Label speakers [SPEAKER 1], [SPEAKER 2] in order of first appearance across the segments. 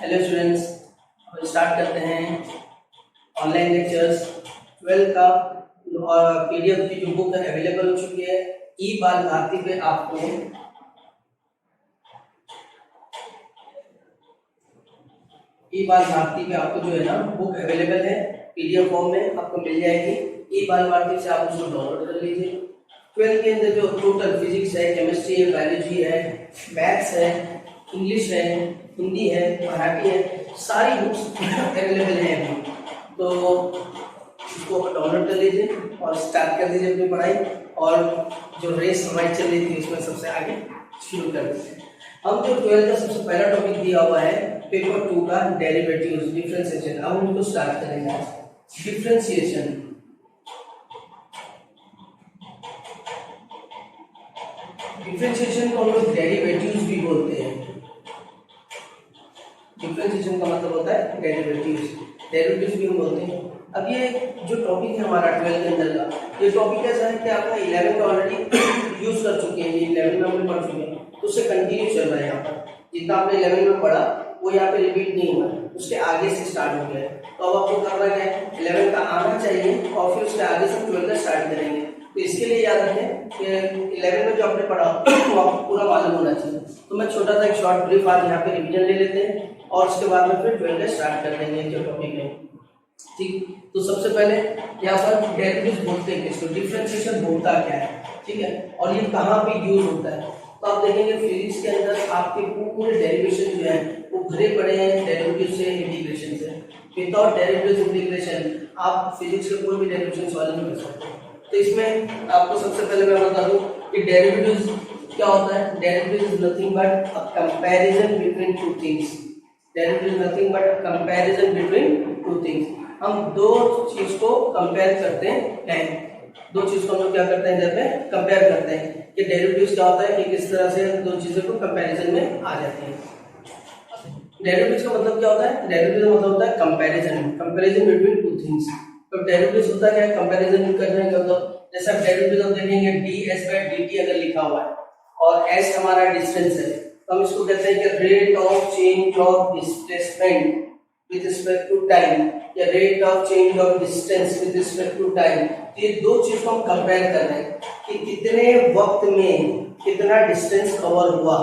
[SPEAKER 1] Hello students, अब start करते हैं ऑनलाइन लेक्चर्स 12 का। पीडीएफ की जो बुक है अवेलेबल हो चुकी है ई बाल भारती पे। आपको ई बाल भारती पे आपको जो है ना बुक अवेलेबल है, पीडीएफ फॉर्म में आपको मिल जाएगी। ई बाल भारती से आप उसको डाउनलोड कर लीजिए। 12 के अंदर जो टोटल फिजिक्स है, केमिस्ट्री है, बायोलॉजी है, मैथ्स है, इंग्लिश है, हिंदी है, मराठी है, सारी बुक्स अवेलेबल हैं अभी। तो इसको डाउनलोड कर लीजिए और स्टार्ट कर दीजिए अपनी पढ़ाई। और जो रेस हमारी चल रही थी उसमें सबसे आगे शुरू कर दीजिए। हम जो 12 का सबसे पहला टॉपिक दिया हुआ है पेपर 2 का डेरिवेटिव्स, डिफरेंशिएशन। अब हम इसको स्टार्ट करेंगे आज। डिफरेंशिएशन, डिफरेंशिएशन को हम लोग डेरिवेटिव्स भी बोलते हैं। डिफरेंशिएशन का मतलब होता है डेरिवेटिव्स, डेरिवेटिव्स भी हम बोलते हैं। अब ये जो टॉपिक है हमारा 12 के अंदर का, ये टॉपिक ऐसा है कि आपने 11 में ऑलरेडी यूज कर चुके हैं, ये 11 में हमने पढ़ चुके हैं, तो उससे कंटिन्यू चल रहा है। यहाँ पर जितना आपने 11 में पढ़ा वो यहाँ पे रिपीट नहीं हुआ है, उसके आगे से स्टार्ट हो गया है। तो अब आपको करना क्या है, 11 का आना चाहिए और फिर उसके आगे से 12 का स्टार्ट करेंगे। तो इसके लिए याद रखें कि 11 में जो आपने पढ़ा वो आपको पूरा मालूम होना चाहिए। तो मैं छोटा सा एक शॉर्ट ब्रीफ आज यहाँ पे रिवीजन ले लेते हैं और उसके बाद में फिर 12 का स्टार्ट कर देंगे जो टॉपिक है। ठीक, तो सबसे पहले यहाँ पर डेरिवेटिव्स बोलते हैं किसको, डिफरेंशिएशन होता क्या है, ठीक है, और ये कहाँ पे यूज होता है। तो आप देखेंगे फिजिक्स के अंदर आपके पूरे डेरिवेशन जो है वो भरे पड़े हैं डेरिवेटिव से, इंटीग्रेशन से। विदाउट डेरिवेटिव इंटीग्रेशन आप फिजिक्स के कोई भी डेरिवेशन सॉल्व नहीं कर सकते। तो इसमें आपको सबसे पहले मैं बता दूं कि डेरिवेटिव्स क्या होता है। Derivative is nothing but a comparison between two things. Derivative is nothing but a comparison between two things. हम दो चीज को कंपेयर करते हैं, दो चीज को हम लोग क्या करते हैं, जब में कंपेयर करते हैं कि डेरिवेटिव्स क्या होता है कि किस तरह से दो चीजों को कंपैरिजन में आ जाती हैं। डेरिवेटिव्स का मतलब क्या होता है, डेरिवेटिव का मतलब होता है comparison, comparison between two things. तो डेरिवेटिव्स होता क्या है, कंपैरिजन करने का मतलब जैसे आप डेरिवेटिव हम देखेंगे ds/dt अगर लिखा हुआ है और s हमारा डिस्टेंस है, तो हम इसको कहते हैं कि rate of change of displacement with respect to time, या rate of change of distance with respect to time. ये दो चीज को हम कंपेयर कर रहे हैं कि कितने वक्त में कितना डिस्टेंस कवर हुआ,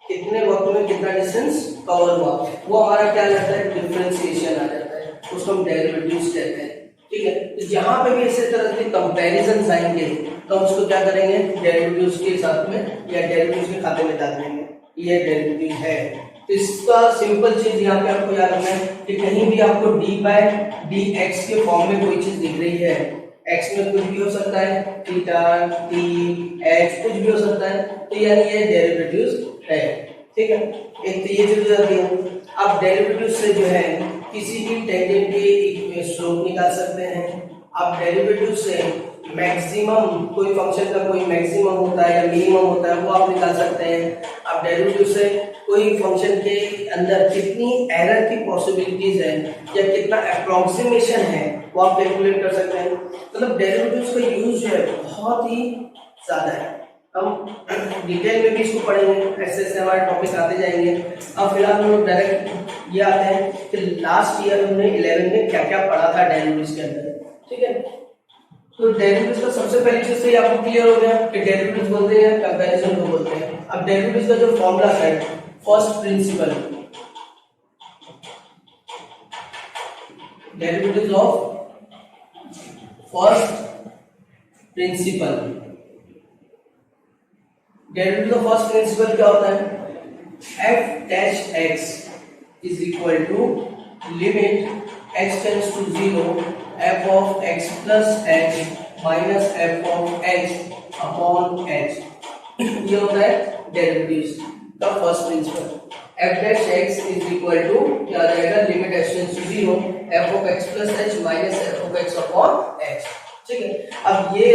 [SPEAKER 1] कितने वक्त में कितना डिस्टेंस कवर हुआ, वो हमारा क्या रहता है, डिफरेंशिएशन आ जाता है, उसको हम डेरिवेटिव्स कहते हैं। ठीक है, तो जहां पे भी इसी तरह के कंपैरिजन आएंगे तो हम उसको क्या करेंगे, डेरिवेटिव्स के साथ में या डेरिवेटिव्स के खाते में डाल देंगे, ये डेरिवेटिव है। तो इसका सिंपल चीज यहाँ पे आपको याद रखना है कि कहीं भी आपको d/dx के फॉर्म में कोई चीज दिख रही है, x में कुछ भी हो सकता है, थीटा, t, h कुछ भी हो सकता है, तो यानी ये डेरिवेटिव्स है। ठीक है, एक तो ये चीज आती है। अब डेरिवेटिव्स से जो है किसी भी टेंजेंट के स्लोप निकाल सकते हैं। आप डेरिवेटिव से मैक्सिमम, कोई फंक्शन का कोई मैक्सिमम होता है या मिनिमम होता है वो आप निकाल सकते हैं। आप डेरिवेटिव से कोई फंक्शन के अंदर कितनी एरर की पॉसिबिलिटीज है या कितना अप्रोक्सीमेशन है वो आप कैलकुलेट कर सकते हैं। मतलब डेरिवेटिव्स का यूज जो है बहुत ही ज्यादा है। हम डिटेल में भी इसको पढ़ेंगे, ऐसे ऐसे हमारे टॉपिक आते जाएंगे। अब फिलहाल हम लोग डायरेक्ट ये आते हैं कि लास्ट ईयर हमने 11 में क्या क्या पढ़ा था डेरिवेटिव्स के अंदर। ठीक है, तो डेरिवेटिव्स का सबसे पहली चीज तो ये आपको क्लियर हो गया कि डेरिवेटिव्स बोलते हैं कंपैरिजन को बोलते हैं। अब डेरिवेटिव्स का जो फॉर्मूला है, first principle, derivatives of first principle. Derivative of first principle क्या होता है, f-x is equal to limit x tends to 0 f of x plus h minus f of h upon h। ये होता है derivatives का first principle. f-x is equal to क्या आ जाएगा, limit x tends to 0 f of x plus h minus f of x upon h। ठीक है, अब ये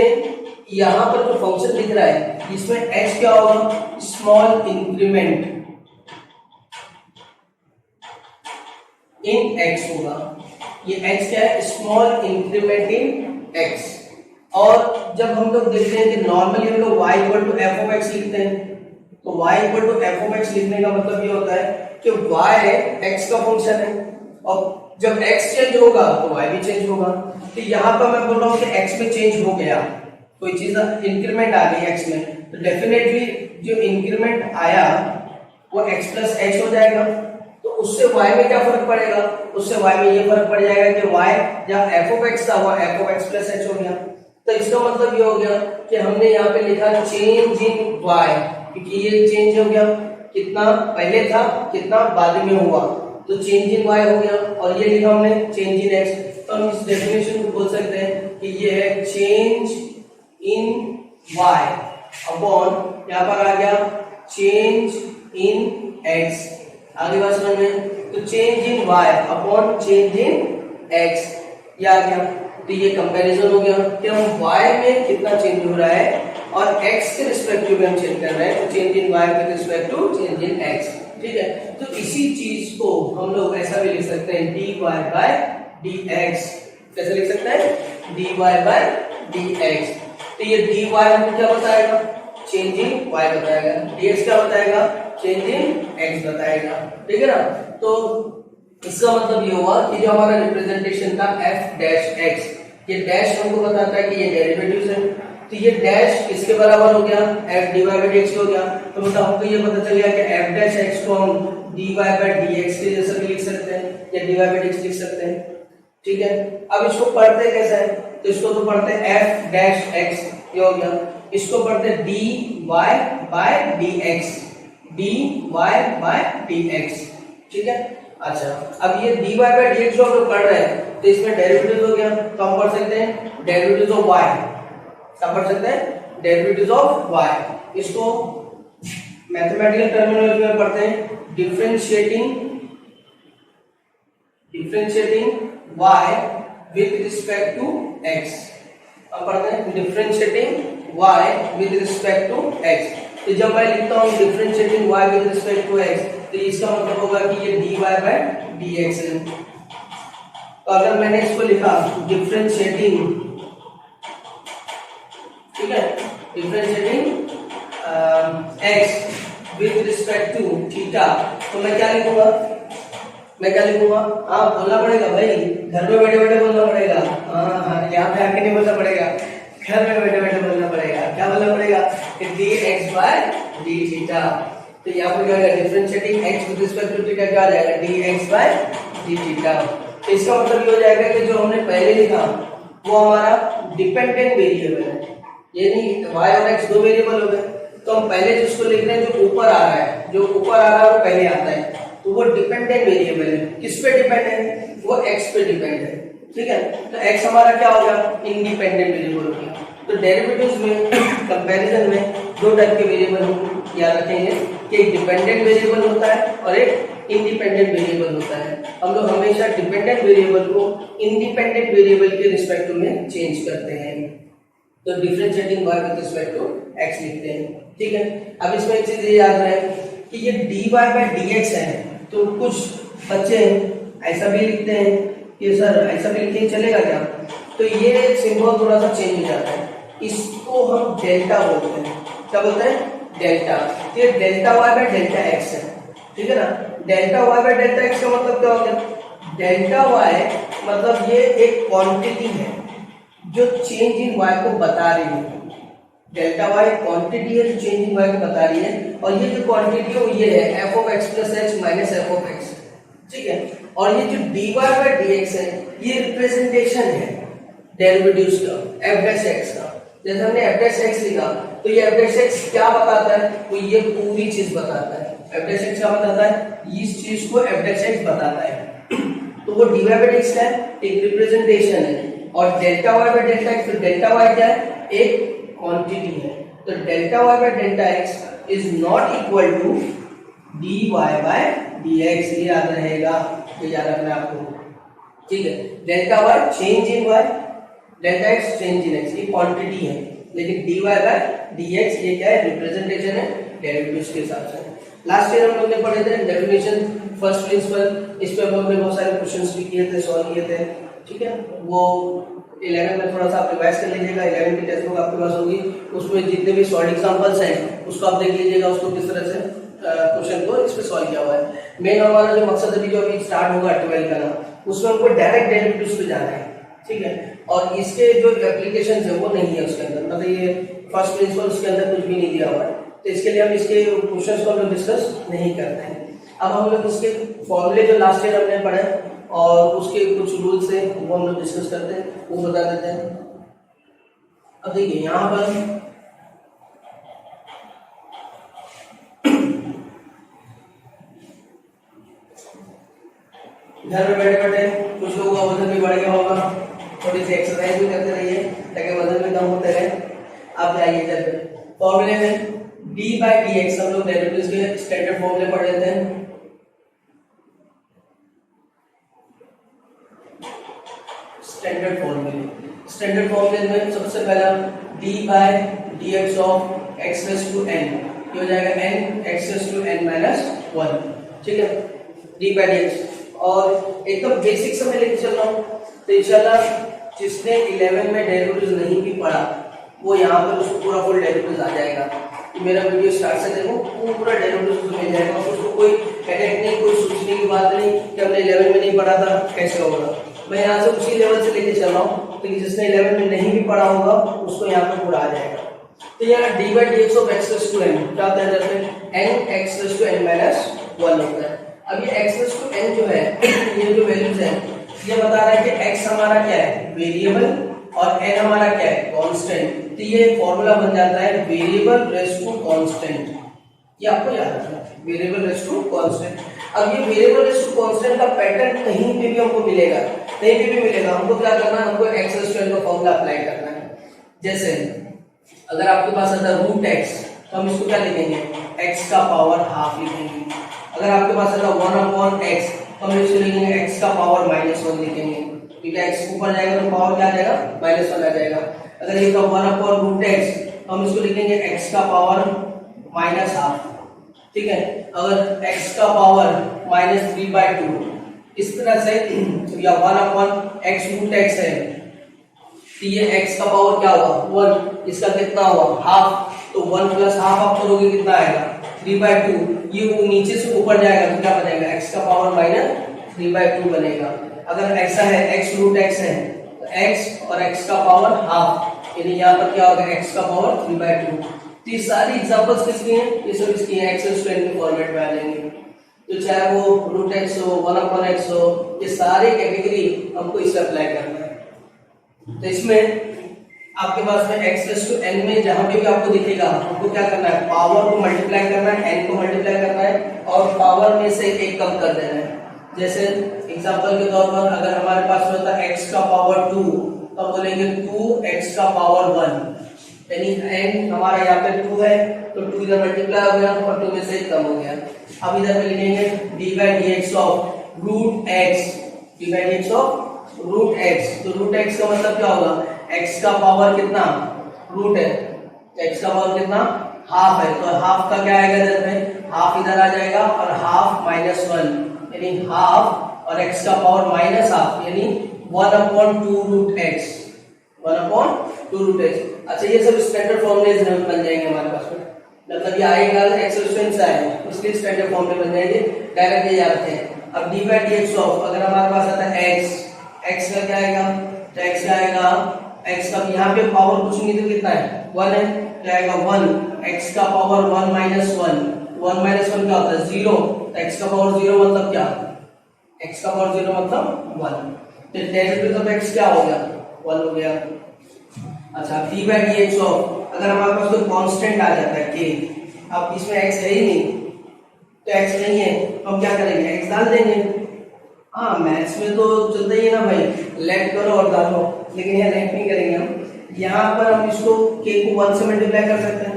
[SPEAKER 1] यहाँ पर जो फंक्शन दिख रहा है इसमें h क्या होगा, स्मॉल इंक्रीमेंट इन x होगा। ये x क्या है, स्मॉल इंक्रीमेंट इन x। और जब हम लोग देखते हैं कि नॉर्मली हम लोग y equal to f of x लिखते हैं, तो y equal to f of x लिखने का मतलब ये होता है कि y x का फंक्शन है और जब x चेंज होगा तो y भी चेंज होगा। तो यहाँ पर मैं बोल रहा हूँ कि x में चेंज हो गया, कोई चीज इंक्रीमेंट आ गई x में, तो डेफिनेटली जो इंक्रीमेंट आया वो x प्लस h हो जाएगा। तो उससे y में क्या फर्क पड़ेगा, उससे y में ये फर्क पड़ जाएगा कि y जहाँ f ऑफ x था वो f of x plus h हो गया। तो इसका मतलब ये हो गया कि हमने यहाँ पे लिखा चेंज इन y, क्योंकि ये चेंज हो गया, कितना पहले था कितना बाद में हुआ, तो चेंज इन y हो गया। और ये लिखा हमने चेंज इन x, तो हम इस डेफिनेशन को बोल सकते हैं कि ये है चेंज इन y अपॉन यहाँ पर आ गया चेंज इन x। आगे बात समझ में, तो change in y upon change in x ये आ गया। तो ये कंपैरिजन हो गया कि हम y में कितना चेंज हो रहा है और x के रिस्पेक्टिव में हम चेंज कर रहे हैं, तो change in y with respect to change in x। ठीक है, तो इसी चीज को हम लोग ऐसा भी लिख सकते हैं dy बाय dx। कैसे लिख सकते हैं, dy बाय dx। तो ये dy हमको क्या बताएगा, चेंज इन y बताएगा, dx क्या बताएगा, चेंज इन x बताएगा। ठीक है ना, तो इसका मतलब ये हुआ कि जो हमारा रिप्रेजेंटेशन था f डैश x, ये डैश हमको बताता है कि ये डेरिवेटिव्स है, तो ये डैश किसके बराबर हो गया, f dy बाय dx हो गया। तो मतलब हमको ये पता चल गया कि f डैश x को हम dy बाय dx के जैसा भी लिख सकते हैं या dy बाय dx लिख सकते हैं। ठीक है, अब इसको पढ़ते कैसे है, तो इसको तो पढ़ते f डैश x, ये हो गया। इसको पढ़ते dy by dx, dy by dx। ठीक है, अच्छा अब ये dy बाय dx जो हम लोग पढ़ रहे हैं, तो इसमें डेरिवेटिव हो गया, तो हम पढ़ सकते हैं डेरिवेटिव ऑफ y। क्या पढ़ सकते हैं, डेरिवेटिव ऑफ y। इसको मैथमेटिकल टर्मिनोलॉजी में पढ़ते हैं differentiating y with respect to x। अब पढ़ते हैं differentiating y with respect to x। तो जब मैं लिखता हूँ differentiating y with respect to x, तो इसका मतलब होगा कि ये dy बाय dx है। तो अगर मैंने इसको लिखा डिफरेंशिएटिंग, ठीक है, differentiating x with respect to theta, तो मैं क्या लिखूंगा, हाँ बोलना पड़ेगा भाई, घर में बैठे बैठे बोलना पड़ेगा। हाँ यहाँ पे आके नहीं बोलना पड़ेगा, घर में बैठे बैठे बोलना पड़ेगा। क्या बोलना पड़ेगा, dx बाय d थीटा। तो यहाँ पे क्या है, differentiating x with respect to theta क्या आ जाएगा, dx बाय d थीटा। तो इसका मतलब ये हो जाएगा कि जो हमने पहले लिखा वो हमारा डिपेंडेंट वेरिएबल है, ये नहीं y और x दो वेरिएबल हो गए। तो हम पहले जिसको लिख रहे हैं जो ऊपर आ रहा है, वो पहले आता है, तो वो डिपेंडेंट वेरिएबल है। किस पे डिपेंड है, वो x पे डिपेंड है। ठीक है, तो x हमारा क्या होगा, इंडिपेंडेंट वेरिएबल हो गया। तो डेरिवेटिव्स में कंपैरिजन में दो टाइप के वेरिएबल हम याद रखेंगे कि एक डिपेंडेंट वेरिएबल होता है और एक इंडिपेंडेंट वेरिएबल होता है। हम लोग हमेशा डिपेंडेंट वेरिएबल को इंडिपेंडेंट वेरिएबल के रिस्पेक्ट में चेंज करते हैं, तो differentiating y with respect to x लिखते हैं। ठीक है, अब इसमें एक चीज ये याद रहे कि ये dy बाय dx है, तो कुछ बच्चे ऐसा भी लिखते हैं कि सर ऐसा भी लिखे चलेगा क्या, तो ये सिंबल थोड़ा सा चेंज हो जाता है, इसको हम डेल्टा बोलते हैं। क्या बोलते हैं, डेल्टा। तो ये delta y by delta x है। ठीक है ना, delta y by delta x का मतलब क्या हो गया, डेल्टा y मतलब ये एक क्वांटिटी है जो चेंज इन y को बता रही है। डेल्टा y क्वांटिटी है जो चेंज इन y को बता रही है, और ये जो क्वांटिटी है वो ये है f of x plus h minus f of x। ठीक है, और ये जो dy बाय dx है ये रिप्रेजेंटेशन है डेरिवेटिव्स का, f डैश x का। जैसे हमने f डैश x लिखा, तो ये f डैश x क्या बताता है, तो ये पूरी चीज बताता है। f डैश x क्या बताता है, इस चीज को f डैश x बताता है। तो वो dy बाय dx का एक रिप्रेजेंटेशन है, और delta y by delta x, तो डेल्टा y क्या है, एक क्वांटिटी है। तो delta y by delta x is not equal to dy by dx, ये याद रहेगा, ये याद रखना है आपको। ठीक है, delta y change in y, delta x change in x, ये क्वांटिटी है, लेकिन dy बाय dx ये क्या है, रिप्रेजेंटेशन है डेरिवेटिव्स के हिसाब से। लास्ट ईयर हम लोग ने पढ़े थे डेफिनेशन, फर्स्ट प्रिंसिपल, इस पे हम लोग ने बहुत सारे क्वेश्चंस भी किए थे, सॉल्व किए थे। ठीक है, वो 11 में थोड़ा सा आप रिवाइज कर लीजिएगा, 11 की टेक्स्ट बुक आपके पास होगी, उसमें जितने भी सॉल्व एग्जांपल्स हैं उसको आप देख लीजिएगा, उसको किस तरह से क्वेश्चन को इस पे सॉल्व किया हुआ है। मेन हमारा जो मकसद अभी जो अभी स्टार्ट होगा 12 का ना, उसमें हमको डायरेक्ट डेरिवेटिव्स पे जाना है, ठीक है। और इसके जो एप्लीकेशन है वो नहीं है उसके अंदर, मतलब ये फर्स्ट प्रिंसिपल उसके अंदर कुछ भी नहीं दिया हुआ है, तो इसके लिए हम इसके क्वेश्चंस को हम लोग डिस्कस नहीं करते हैं। अब हम लोग उसके फॉर्मूले जो लास्ट ईयर हमने पढ़े और उसके कुछ रूल्स हैं वो हम लोग डिस्कस करते हैं, वो बता देते हैं। अब देखिए यहाँ पर घर में बैठे बैठे कुछ लोगों का वजन भी बढ़ गया होगा, थोड़ी सी एक्सरसाइज भी करते रहिए ताकि वजन भी कम होते रहे। आप जाइए इधर फॉर्मूले में d/dx हम लोग डेरिवेटिव्स के स्टैंडर्ड फॉर्मूले पढ़ लेते हैं। स्टैंडर्ड फॉर्मूले में सबसे पहला d/dx of x raise to n, ये हो जाएगा n x raise to n - 1, ठीक है, d/dx। और एकदम बेसिक से मैं लेके चल रहा हूँ, तो इंशाल्लाह जिसने 11 में डेरिवेटिव्स नहीं भी पढ़ा वो यहाँ पर उसको पूरा फुल डेरिवेटिव्स आ जाएगा। तो मेरा वीडियो स्टार्ट से देखो, पूरा डेरिवेटिव्स उसको मिल जाएगा, उसको कोई हेडेक नहीं, कोई सोचने की बात नहीं कि हमने 11 में नहीं पढ़ा था कैसे होगा। मैं यहाँ से उसी लेवल से लेके चल रहा हूँ, तो जिसने 11 में नहीं भी पढ़ा होगा उसको यहाँ पर पूरा आ जाएगा। तो यहाँ d/dx of x raise to n क्या होता है, n x raise to n - 1 होता है। अब ये x रेज़ टू n जो है, ये जो वैल्यूज है, ये बता रहा है कि x हमारा क्या है, वेरिएबल, और n हमारा क्या है, कांस्टेंट। तो ये फॉर्मूला बन जाता है वेरिएबल रेज़ टू कांस्टेंट, ये आपको याद रखना है, वेरिएबल रेज़ टू कांस्टेंट। अब ये वेरिएबल रेज़ टू कांस्टेंट का पैटर्न कहीं पे भी हमको मिलेगा, कहीं पे भी मिलेगा, हमको क्या करना है, हमको x रेज़ टू n का फॉर्मूला अप्लाई करना है। जैसे अगर आपके पास आता है √x, तो हम इसको क्या लिखेंगे, x का पावर हाफ लिखेंगे। अगर आपके पास आता है 1/x, तो हम इसको लिखेंगे x का पावर -1 लिखेंगे, ठीक है, x ऊपर जाएगा तो पावर क्या आ जाएगा, -1 आ जाएगा। अगर ये 1/√x, तो हम इसको लिखेंगे x का पावर -½ ठीक है। अगर x का पावर -3/2, इस तरह से, या 1/x√x है, तो ये x का पावर क्या होगा 1, इसका कितना होगा हाफ, तो 1 + हाफ आप करोगे कितना आएगा 3/2, ये नीचे से ऊपर जाएगा तो क्या बनेगा, x का पावर -3/2 बनेगा। अगर ऐसा है x√x है, तो x और x का पावर हाफ, यानी यहाँ पर क्या होगा x का पावर 3/2। तो ये सारी एग्जांपल्स किसकी हैं, ये सब इसकी हैं, x रेज़ टू n के फॉर्मेट में आ जाएंगे। तो चाहे वो √x हो, 1/x हो, ये सारे कैटेगरी हमको इससे अप्लाई करना है। तो इसमें आपके पास में x रेज़ टू n में जहां पे भी आपको दिखेगा, हमको क्या करना है, पावर को मल्टीप्लाई करना है, n को मल्टीप्लाई करना है, और पावर में से एक कम कर देना है। जैसे एग्जांपल के तौर पर अगर हमारे पास में होता है x का पावर 2, तो हम बोलेंगे 2x का पावर 1, यानी n हमारा यहाँ पे 2 है, तो 2 इधर मल्टीप्लाई हो गया और 2 में से एक कम हो गया। अब इधर पे लिखेंगे d/dx of √x, d/dx of √x, तो √x का मतलब क्या होगा, x का पावर कितना रूट है, x का पावर कितना हाफ है, तो हाफ का क्या आएगा इधर में, हाफ इधर आ जाएगा और हाफ -1, यानी हाफ और x का पावर -½ यानी 1/2√x, 1/2√x। अच्छा ये सब स्टैंडर्ड फॉर्मूले बन जाएंगे हमारे पास में, मतलब ये आएगा x रेज़ टू n से आएगा, उसके स्टैंडर्ड फॉर्मूले बन जाएंगे, डायरेक्ट ये आते हैं। अब d/dx ऑफ, अगर हमारे पास आता है x का क्या आएगा, तो x का आएगा, x का यहाँ पे पावर कुछ नहीं तो कितना है 1 है, क्या आएगा 1, x का पावर 1 - 1, 1 - 1 क्या होता है 0, तो x का पावर 0 मतलब क्या, x का पावर 0 मतलब 1, तो डेरिवेटिव ऑफ x क्या हो गया 1 हो गया। अच्छा d/dx ऑफ, अगर हमारे पास कोई कांस्टेंट आ जाता है k, अब इसमें x है ही नहीं, तो x नहीं है तो हम क्या करेंगे, x डाल देंगे। हाँ मैथ्स में तो चलता ही है ना भाई, लेट करो और डालो, लेकिन यहाँ लेट नहीं करेंगे हम, यहाँ पर हम इसको k को 1 से मल्टीप्लाई कर सकते हैं,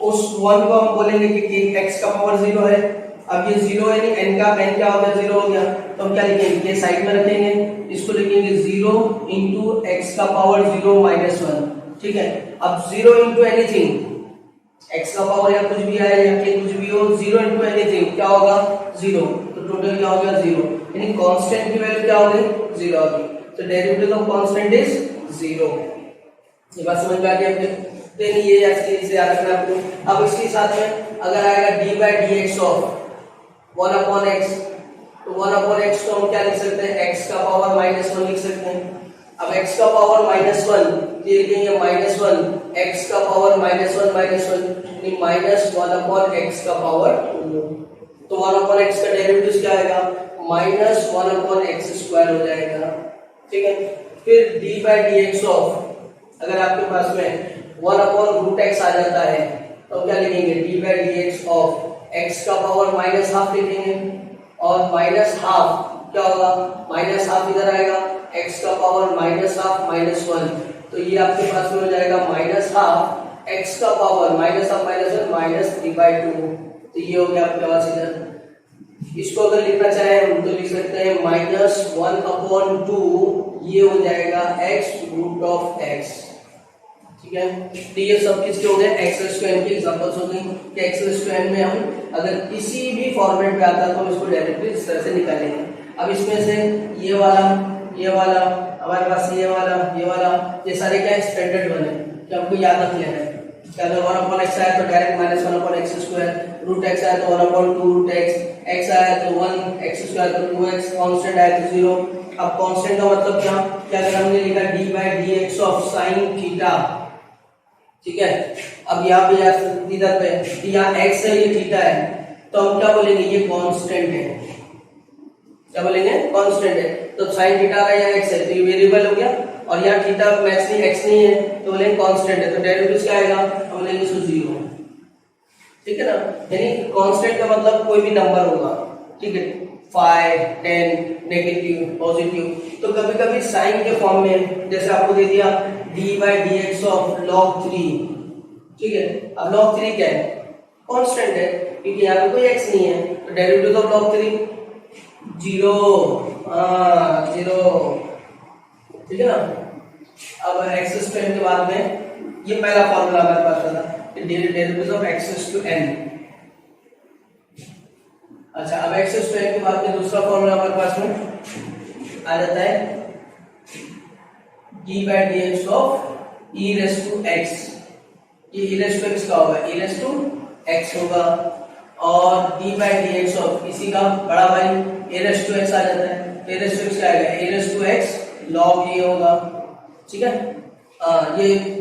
[SPEAKER 1] उस 1 को हम बोलेंगे कि x का पावर 0 है। अब ये 0 है, n का n क्या हो गया 0 हो गया, तो हम क्या लिखेंगे, के साइड में रखेंगे, इसको लिखेंगे 0 इंटू x का पावर 0 - 1, ठीक है। अब 0 इंटू एनीथिंग, x का पावर या कुछ भी आए या के कुछ भी हो, 0 इंटू एनीथिंग क्या होगा 0, तो टोटल क्या हो गया 0, यानी कांस्टेंट की वैल्यू क्या हो गई 0 आ गई, तो डेरिवेटिव ऑफ कांस्टेंट इज 0। ये बात समझ में आ गई आपके। देन ये ऐसे याद रखना आपको। अब इसके साथ में अगर आएगा D by d x of 1 upon x, तो 1 अपॉन एक्स को हम क्या लिख सकते हैं, x का पावर -1 लिख सकते हैं। अब x का पावर -1 ये लिखेंगे -1 x का पावर -1 यानी -1 अपॉन x का पावर 2। तो 1 अपॉन x का डेरिवेटिव क्या आएगा, -1 अपॉन x स्क्वायर हो जाएगा। ठीक है, फिर d by d x of, अगर आपके पास में 1 अपॉन रूट x आ जाता है तो क्या लिखेंगे, d by d x of x का पावर -12 लिखेंगे, और -12 क्या होगा, -12 इधर आएगा, x का पावर -12 -1, तो ये आपके पास में हो जाएगा -12 x का पावर -12 -3/2। तो ये हो गया आपके पास इधर। इसको अगर लिखना चाहे हम तो लिख सकते हैं -1 अपॉन 2, ये हो जाएगा x रूट ऑफ x। ठीक है, तो ये सब किसके हो गए, एक्सेल स्क्वायर के एग्जांपल्स हो गए कि एक्सेल स्क्वायर में हम अगर किसी भी फॉर्मेट में आता है तो हम इसको डायरेक्टली इस तरह से निकालेंगे। अब इसमें से ये वाला हमारे पास ये वाला ये सारे क्या स्टैंडर्ड बने कि हमको याद रख लेना है कि अगर 1 अपॉन x आया तो direct -1 upon x square, root x आया तो 1 अपॉन 2 रूट x आया तो 1 x स्क्वायर तो 2x, कांस्टेंट आया तो 0। अब कांस्टेंट का मतलब क्या अगर हमने लिखा d by d x of sine theta, ठीक है, अब यहाँ पे इधर पे यहाँ x है, ये थीटा है, तो हम क्या बोलेंगे, ये कांस्टेंट है। क्या बोलेंगे, कांस्टेंट है। तो sin थीटा का यहाँ x है तो ये वेरिएबल हो गया, और यहाँ थीटा मैच नहीं x नहीं है तो बोलेंगे कांस्टेंट है, तो डेरिवेटिव क्या आएगा, हम बोलेंगे इसको 0। ठीक है ना, यानी कांस्टेंट का मतलब कोई भी नंबर होगा। ठीक है, 5 10 नेगेटिव पॉजिटिव। तो कभी कभी साइन के फॉर्म में जैसे आपको दे दिया d by d x of log 3। ठीक है, अब log 3 क्या है, कांस्टेंट है क्योंकि यहाँ पे कोई x नहीं है, तो डेरिवेटिव ऑफ log 3 0। ठीक है ना। अब x स्क्वायर के बाद में ये पहला फॉर्मूला हमारे पास था, derivative of x to n। अच्छा, अब x स्क्वायर के बाद में दूसरा फॉर्मूला हमारे पास में आ जाता है d by d x of e raise to x। ये e रेस टू x का होगा, e रेस टू x होगा, और d by d x of इसी का बड़ा भाई a रेस टू x आ जाता है। a रेस टू x क्या आएगा, a raise to x log a होगा। ठीक है,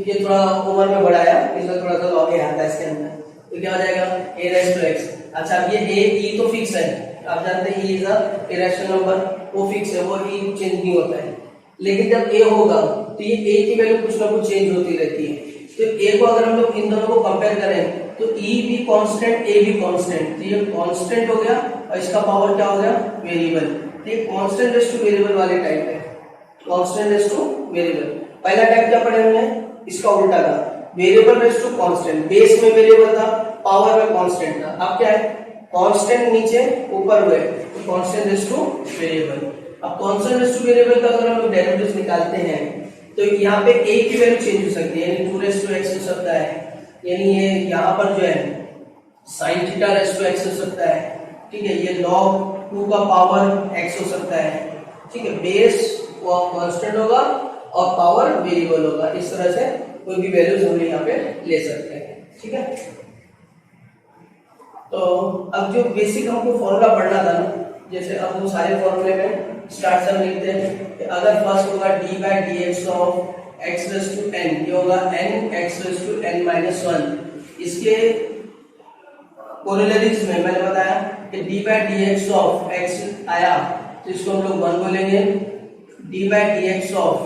[SPEAKER 1] ये थोड़ा ओवर में बढ़ाया, इसका थोड़ा सा log a आता है इसके अंदर, तो क्या हो जाएगा a रेस टू x। अच्छा, अब ये e तो फिक्स है, आप जानते हैं e is a irrational number, वो फिक्स है, वो e चेंज नहीं होता है। लेकिन जब a होगा तो ये a की वैल्यू कुछ ना कुछ चेंज होती रहती है। तो a को अगर हम लोग इन दोनों को कंपेयर करें तो e भी कांस्टेंट a भी कांस्टेंट, तो ये कांस्टेंट हो गया और इसका पावर क्या हो गया, वेरिएबल। ये कांस्टेंट रेस टू वेरिएबल वाले टाइप है, कांस्टेंट रेस टू वेरिएबल। पहला टाइप क्या पढ़े हमने, इसका उल्टा था, variable raise to constant. Base में वेरिएबल था, पावर में कांस्टेंट था। अब क्या है, कांस्टेंट नीचे ऊपर हुए तो कांस्टेंट रेस टू वेरिएबल। अब कांस्टेंट रेस टू वेरिएबल का अगर हम लोग डेरिवेटिव निकालते हैं तो यहाँ पे a की वैल्यू चेंज हो सकती है, यानी 2 रेस टू x हो सकता है, यानी ये यहाँ पर जो है sin theta raise to x हो सकता है। ठीक है, ये log 2 का पावर x हो सकता है। ठीक है, बेस कांस्टेंट होगा और पावर वेरिएबल होगा। इस तरह से कोई भी वैल्यूज हम यहाँ पे ले सकते हैं। ठीक है, तो अब जो बेसिक हमको फॉर्मूला पढ़ना था ना, जैसे अब वो सारे फॉर्मूले में स्टार्ट से हम लिखते हैं कि अगर फर्स्ट होगा d by d x of x raise to n, ये होगा n x raise to n minus 1। इसके कोरिलेरीज में मैंने बताया कि d by d x of x आया तो इसको हम लोग 1 बोलेंगे, d by d x of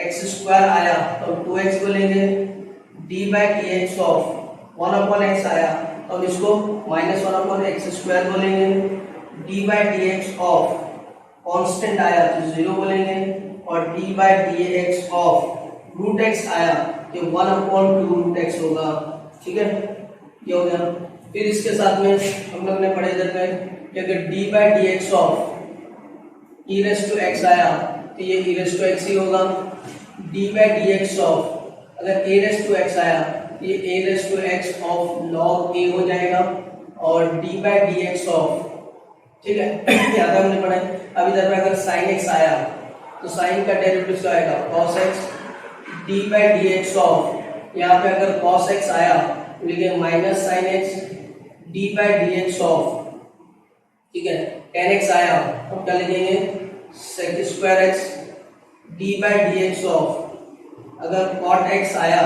[SPEAKER 1] x square आया तो 2x बोलेंगे, d by d x of 1 upon x आया तो हम इसको -1 अपॉन x स्क्वायर बोलेंगे, d by d x of constant आया तो 0 बोलेंगे, और d by d x of root x आया तो 1 अपॉन 2 रूट x होगा। ठीक है, ये हो गया। फिर इसके साथ में हम लोग ने पढ़े इधर पे कि अगर d by d x of e raise to x आया तो ये e रेस टू x ही होगा, d by d x of अगर a रेस टू x आया तो ये a raise to x of log a हो जाएगा, और d by d x of, ठीक है, याद हमने पढ़ा है। अब इधर पे अगर sin x आया तो sin का डेरिवेटिव क्या आएगा, cos x, d by d x of यहाँ पे अगर cos x आया तो लिखेंगे minus sine x D by d x of, ठीक है, tan x आया तो क्या लिखेंगे sec square x D by d x of, अगर cot x आया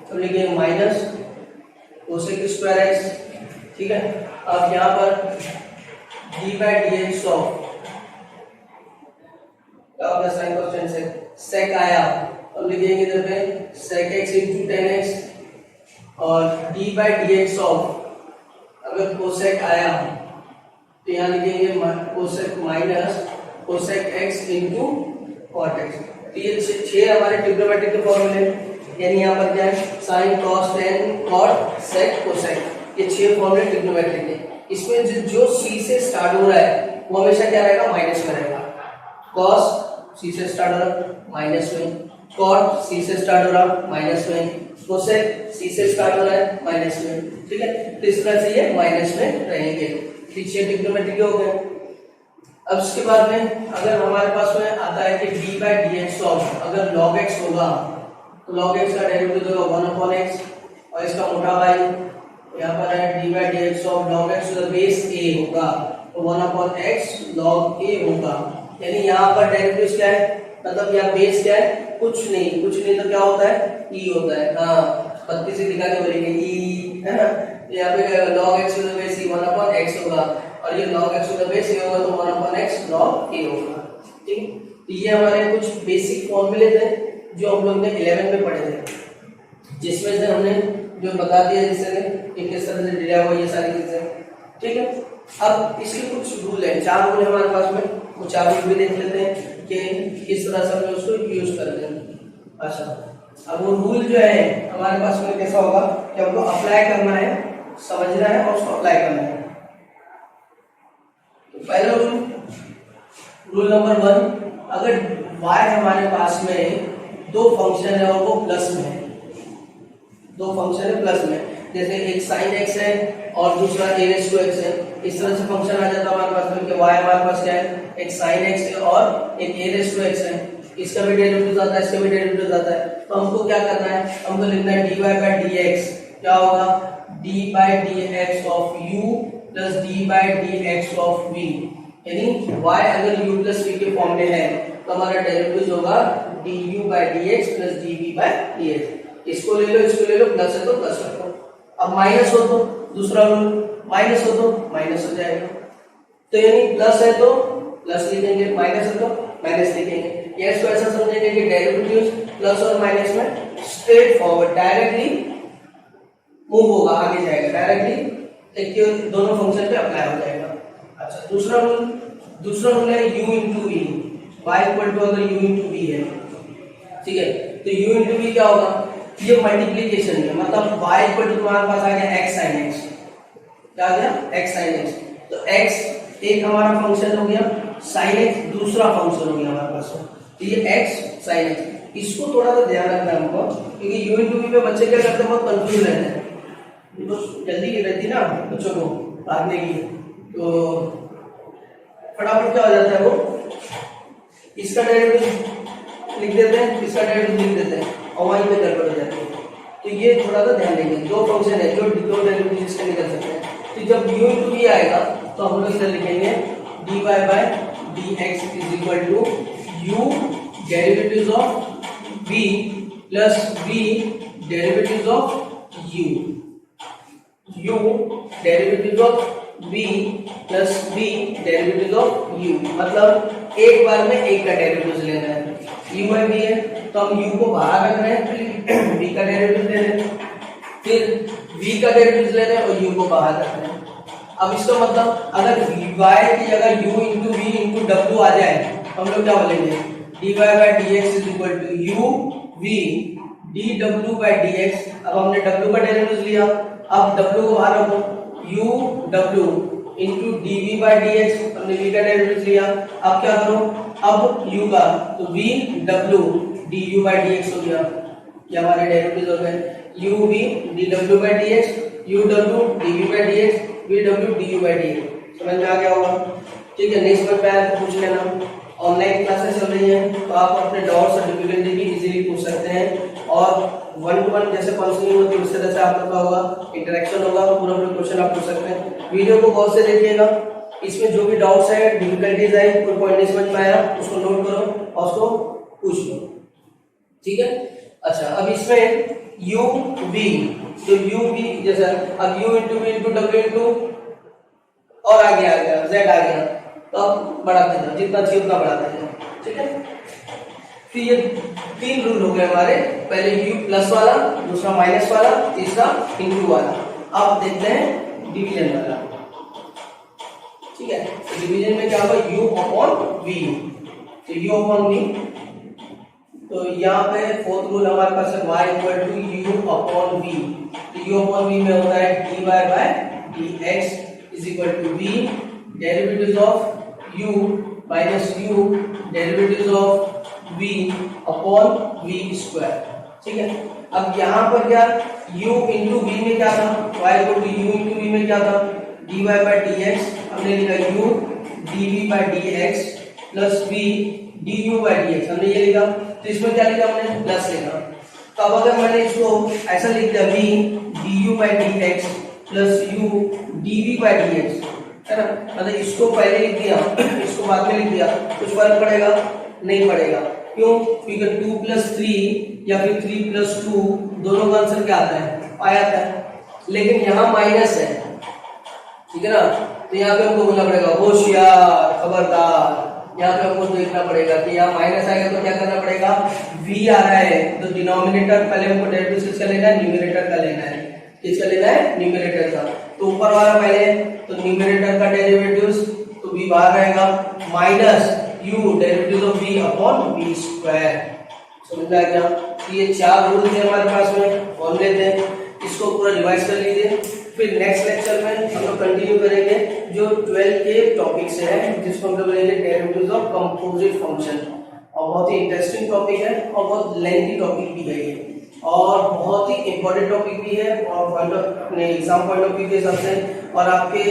[SPEAKER 1] तो लिखेंगे माइनस cosec स्क्वायर x, ठीक है। अब यहाँ पर D by d x of क्या होगा साइन cos tan sec आया तो लिखेंगे इधर पे sec x into tan x और d by dx ऑफ अगर cosec आया तो यहाँ लिखेंगे cosec minus cosec x into cot x। तो ये छह हमारे ट्रिग्नोमेट्री के फॉर्मूले, यानी यहाँ पर क्या है sin cos tan cot sec cosec, ये छह फॉर्मूले ट्रिग्नोमेट्री के। इसमें जो c से स्टार्ट हो रहा है वो हमेशा क्या रहेगा माइनस में रहेगा। cos c से स्टार्ट हो रहा माइनस में, cot c से स्टार्ट हो रहा माइनस में, cosec c से स्टार्ट हो रहा है माइनस में, ठीक है। तो इस तरह से ये माइनस में रहेंगे। पीछे ट्रिग्नोमेट्री के हो गए। अब इसके बाद में अगर हमारे पास में आता है कि d by d x of अगर log x होगा तो log x का डेरिवेटिव होगा 1/x और इसका मोटा भाई यहाँ पर है d by d x of log x to the base a होगा तो 1/x log a होगा, यानी यहाँ पर डेरिवेटिव क्या है, मतलब यहाँ बेस क्या है कुछ नहीं तो क्या होता है e होता है। हाँ पत्ती से दिखा के बोलेंगे e, है ना। यहाँ पे log x to the base e 1/x होगा और ये log x to the base a होगा तो 1/x log a होगा, ठीक। तो ये हमारे कुछ बेसिक फॉर्मूले थे जो हम लोग ने 11 में पढ़े थे, जिसमें से हमने जो बता दिया जिससे कि किस तरह से डिराइव हुआ ये सारी चीजें, ठीक है। अब इसके कुछ रूल है, 4 रूल हमारे पास में, वो 4 रूल भी देख लेते हैं कि किस तरह से हम उसको यूज करते हैं। अच्छा, अब वो रूल जो है हमारे पास में कैसा होगा कि हमको अप्लाई करना है, समझना है और उसको अप्लाई करना है। तो पहला रूल नंबर 1, अगर y हमारे पास में दो फंक्शन है और वो प्लस में है, दो फंक्शन है प्लस में, जैसे एक sin x है और दूसरा a raised to x है, इस तरह से फंक्शन आ जाता है हमारे पास में कि y हमारे पास क्या है एक sin x है और एक a raised to x है, इसका भी डेरिवेटिव आता है इसका भी डेरिवेटिव आता है। तो हमको क्या करना है, हमको लिखना है dy by dx, क्या होगा d by dx of u plus d by dx of v, यानी y अगर u plus v के फॉर्म में है तो हमारा डेरिवेटिव होगा du by dx plus dv by dx। इसको ले लो प्लस है तो प्लस रखो, अब माइनस हो तो दूसरा रूल माइनस हो तो माइनस हो जाएगा, तो यानी प्लस है तो प्लस लिखेंगे, माइनस है तो माइनस लिखेंगे। या इसको ऐसा समझेंगे कि डेरिवेटिव प्लस और माइनस में स्ट्रेट फॉरवर्ड डायरेक्टली मूव होगा, आगे जाएगा डायरेक्टली, एक दोनों फंक्शन पे अप्लाई हो जाएगा। अच्छा, दूसरा रूल है u into v, y equal to अगर u into v है, ठीक है, तो u into v क्या होगा, ये मल्टीप्लिकेशन है, मतलब y इक्वल टू तुम्हारे पास आ गया x sin x, क्या आ गया x sin x, तो x एक हमारा फंक्शन हो गया, sin x दूसरा फंक्शन हो गया हमारे पास, तो ये x sin x। इसको थोड़ा सा ध्यान रखना है हमको, क्योंकि u into v पे बच्चे क्या करते हैं बहुत कंफ्यूज रहते हैं, तो जल्दी रहती ना बच्चों को भागने की, तो फटाफट क्या हो जाता है वो इसका डेरिवेटिव लिख देते हैं, इसका डेरिवेटिव लिख देते हैं और वहीं पे गड़बड़ हो जाती है। तो ये थोड़ा सा ध्यान देंगे, दो फंक्शन है जो दो डेरिवेटिव इसके निकल सकते हैं, तो जब u into v आएगा तो हम लोग इधर लिखेंगे dy by dx is equal to u derivatives of v plus v derivatives of u, u derivatives of v plus v derivatives of u, मतलब एक बार में एक का डेरिवेटिव लेना है, u में v है तो हम u को बाहर रख रहे हैं, v का डेरिवेटिव ले रहे हैं, फिर v का डेरिवेटिव ले रहे हैं और u को बाहर रख रहे हैं। अब इसका मतलब अगर y की जगह u into v into w आ जाए हम लोग क्या बोलेंगे dy by dx is equal to u v dw by dx। अब हमने w का डेरिवेटिव लिया, अब w को बाहर रखो, u w into dv by dx, हमने v का डेरिवेटिव लिया, अब क्या करो अब u का, तो v w du by dx हो गया, ये हमारे डेरिवेटिव हो गए u v dw by dx, u w dv by dx, v w du by dx। समझ में आ गया होगा, ठीक है। नेक्स्ट में पूछ लेना, ऑनलाइन क्लासेस चल रही है। नहीं है तो आप अपने डाउट्स और डिफिकल्टी भी इजीली पूछ सकते हैं, और 1-to-1 जैसे काउंसलिंग होती है उस तरह से आपका होगा, इंटरेक्शन होगा, पूरा क्वेश्चन आप पूछ सकते हैं। वीडियो को गौर से देखिएगा, इसमें जो भी डाउट्स है, डिफिकल्टीज है, कोई पॉइंट नहीं समझ में आया उसको नोट करो और उसको पूछ लो, ठीक है। अच्छा, अब इसमें u v, तो u v जैसा अब u into v into w into और आगे आ गया z आ गया, तो अब बढ़ाते जाओ, जितना चाहिए उतना बढ़ाते जाओ, ठीक है। फिर ये 3 रूल हो गए हमारे, पहले u प्लस वाला, दूसरा माइनस वाला, तीसरा इंटू वाला। अब देखते हैं डिवीजन वाला, ठीक है। तो डिवीजन में क्या होगा, u अपॉन v, तो u अपॉन v, तो यहाँ पे 4th रूल हमारे पास है y equal to u upon v, तो u अपॉन v में होता है dy by dx is equal to v derivative of u minus u derivative of v upon v square, ठीक है। अब यहाँ पर क्या u इंटू v में क्या था, y equal to u into v में क्या था, dy बाय dx, हमने लिखा u dv by dx plus v du by dx, हमने ये लिखा। तो इसमें क्या लिखा हमने, प्लस लिखा। तो अब अगर मैंने इसको ऐसा लिख दिया v du by dx plus u dv by dx, है ना, मतलब इसको पहले लिख दिया इसको बाद में लिख दिया, कुछ फर्क पड़ेगा नहीं पड़ेगा, क्यों, क्योंकि 2 प्लस 3 या फिर 3 प्लस 2 दोनों का आंसर क्या आता है, पाई आता है। लेकिन यहाँ माइनस है, ठीक है ना, तो यहाँ पे हमको बोलना पड़ेगा होशियार, खबरदार, यहाँ पे हमको देखना पड़ेगा कि यहाँ माइनस आएगा तो क्या करना पड़ेगा, v आ रहा है तो डिनोमिनेटर पहले हमको डेरिवेटिव किसका लेना है, न्यूमरेटर का लेना है, किसका लेना है, न्यूमरेटर का। तो ऊपर वाला पहले, तो न्यूमरेटर का डेरिवेटिव्स, तो v बाहर रहेगा, minus u derivative of v upon v square, समझ में आ गया। तो ये 4 रूल थे हमारे पास में, और लेते हैं इसको पूरा रिवाइज कर लीजिए। फिर नेक्स्ट लेक्चर में हम लोग कंटिन्यू करेंगे जो 12 के टॉपिक से है, जिसको हम लोग लेंगे डेरिवेटिव्स ऑफ कंपोजिट फंक्शन, और बहुत ही इंटरेस्टिंग टॉपिक है और बहुत लेंथी टॉपिक भी है ये, और बहुत ही इंपॉर्टेंट टॉपिक भी है, और पॉइंट ऑफ अपने एग्जाम पॉइंट ऑफ व्यू के हिसाब से, और आपके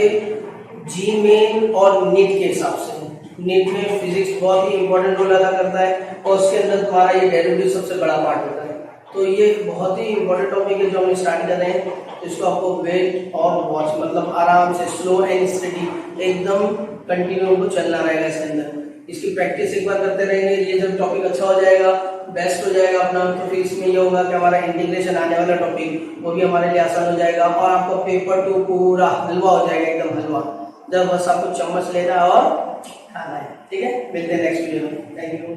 [SPEAKER 1] जी मेन और नीट के हिसाब से। नीट में फिजिक्स बहुत ही इंपॉर्टेंट रोल अदा करता है, और उसके अंदर तुम्हारा ये डेरिवेटिव सबसे बड़ा पार्ट होता है। तो ये बहुत ही इंपॉर्टेंट टॉपिक है जो हम स्टार्ट कर रहे हैं, इसको आपको वेट और वॉच, मतलब आराम से स्लो एंड स्टडी एकदम कंटिन्यू को चलना रहेगा इसके अंदर। इसकी प्रैक्टिस एक बार करते रहेंगे, ये जब टॉपिक अच्छा हो जाएगा, बेस्ट हो जाएगा अपना, तो फिर इसमें ये होगा कि हमारा इंटीग्रेशन आने वाला टॉपिक वो भी हमारे लिए आसान हो जाएगा, और आपका पेपर 2 पूरा हलवा हो जाएगा, एकदम हलवा, जब बस आपको चम्मच लेना और खाना है, ठीक है। मिलते हैं नेक्स्ट वीडियो में, थैंक यू।